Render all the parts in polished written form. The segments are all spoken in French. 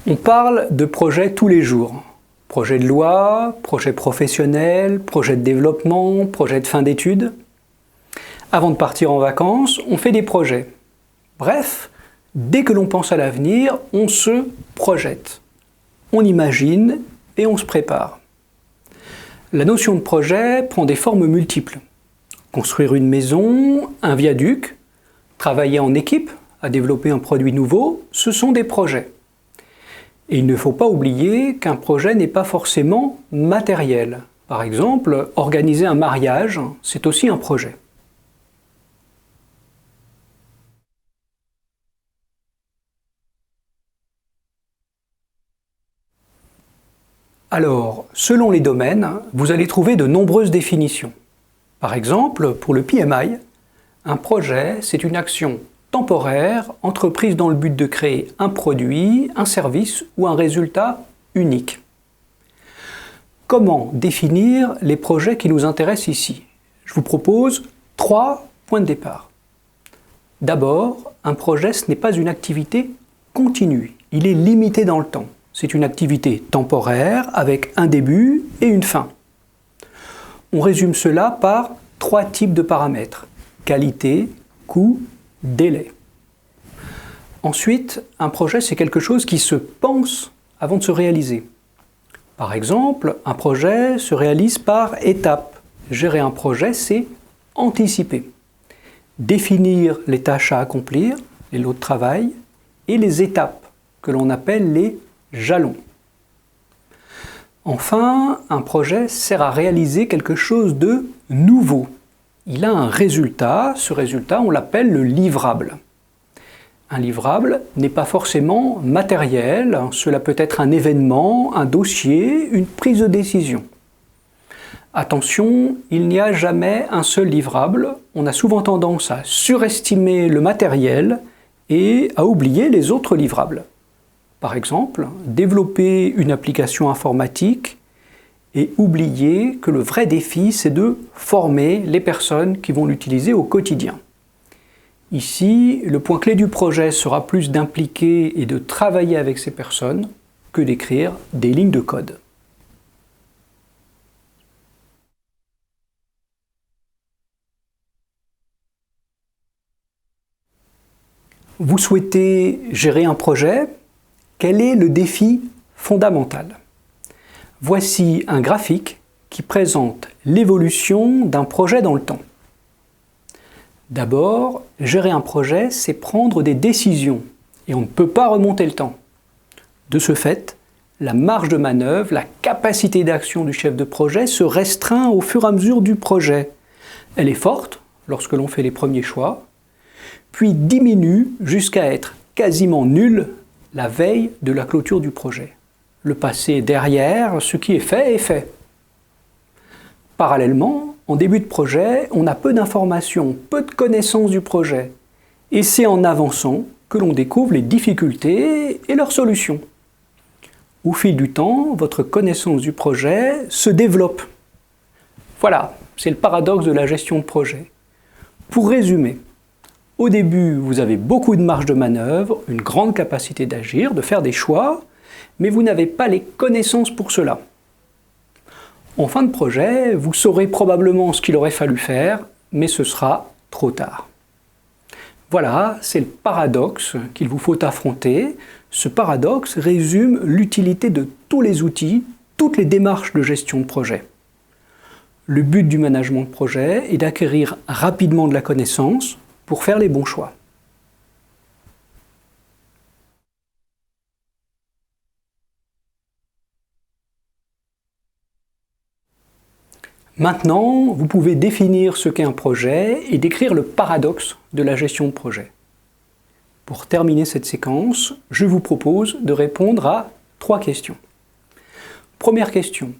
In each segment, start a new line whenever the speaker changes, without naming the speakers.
On parle de projets tous les jours. Projet de loi, projet professionnel, projet de développement, projet de fin d'études. Avant de partir en vacances, on fait des projets. Bref, dès que l'on pense à l'avenir, on se projette. On imagine et on se prépare. La notion de projet prend des formes multiples. Construire une maison, un viaduc, travailler en équipe à développer un produit nouveau, ce sont des projets. Et il ne faut pas oublier qu'un projet n'est pas forcément matériel. Par exemple, organiser un mariage, c'est aussi un projet. Alors, selon les domaines, vous allez trouver de nombreuses définitions. Par exemple, pour le PMI, un projet, c'est une action temporaire entreprise dans le but de créer un produit, un service ou un résultat unique. Comment définir les projets qui nous intéressent ici? Je vous propose 3 points de départ. D'abord, un projet, ce n'est pas une activité continue, il est limité dans le temps. C'est une activité temporaire avec un début et une fin. On résume cela par 3 types de paramètres: qualité, coût, délai. Ensuite, un projet, c'est quelque chose qui se pense avant de se réaliser. Par exemple, un projet se réalise par étapes. Gérer un projet, c'est anticiper. Définir les tâches à accomplir, les lots de travail, et les étapes, que l'on appelle les jalons. Enfin, un projet sert à réaliser quelque chose de nouveau. Il a un résultat, ce résultat, on l'appelle le livrable. Un livrable n'est pas forcément matériel, cela peut être un événement, un dossier, une prise de décision. Attention, il n'y a jamais un seul livrable, on a souvent tendance à surestimer le matériel et à oublier les autres livrables. Par exemple, développer une application informatique et oublier que le vrai défi, c'est de former les personnes qui vont l'utiliser au quotidien. Ici, le point clé du projet sera plus d'impliquer et de travailler avec ces personnes que d'écrire des lignes de code. Vous souhaitez gérer un projet? Quel est le défi fondamental? Voici un graphique qui présente l'évolution d'un projet dans le temps. D'abord, gérer un projet, c'est prendre des décisions et on ne peut pas remonter le temps. De ce fait, la marge de manœuvre, la capacité d'action du chef de projet se restreint au fur et à mesure du projet. Elle est forte lorsque l'on fait les premiers choix, puis diminue jusqu'à être quasiment nulle la veille de la clôture du projet. Le passé est derrière, ce qui est fait. Parallèlement, en début de projet, on a peu d'informations, peu de connaissances du projet. Et c'est en avançant que l'on découvre les difficultés et leurs solutions. Au fil du temps, votre connaissance du projet se développe. Voilà, c'est le paradoxe de la gestion de projet. Pour résumer, au début, vous avez beaucoup de marge de manœuvre, une grande capacité d'agir, de faire des choix, mais vous n'avez pas les connaissances pour cela. En fin de projet, vous saurez probablement ce qu'il aurait fallu faire, mais ce sera trop tard. Voilà, c'est le paradoxe qu'il vous faut affronter. Ce paradoxe résume l'utilité de tous les outils, toutes les démarches de gestion de projet. Le but du management de projet est d'acquérir rapidement de la connaissance pour faire les bons choix. Maintenant, vous pouvez définir ce qu'est un projet et décrire le paradoxe de la gestion de projet. Pour terminer cette séquence, je vous propose de répondre à 3 questions. Première question,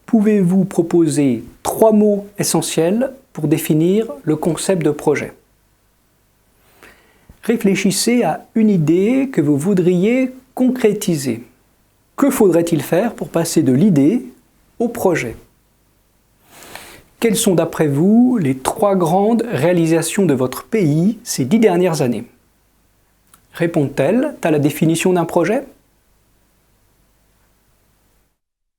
pouvez-vous proposer 3 mots essentiels pour définir le concept de projet? Réfléchissez à une idée que vous voudriez concrétiser. Que faudrait-il faire pour passer de l'idée au projet? Quelles sont d'après vous les 3 grandes réalisations de votre pays ces 10 dernières années? Répondent-elles à la définition d'un projet?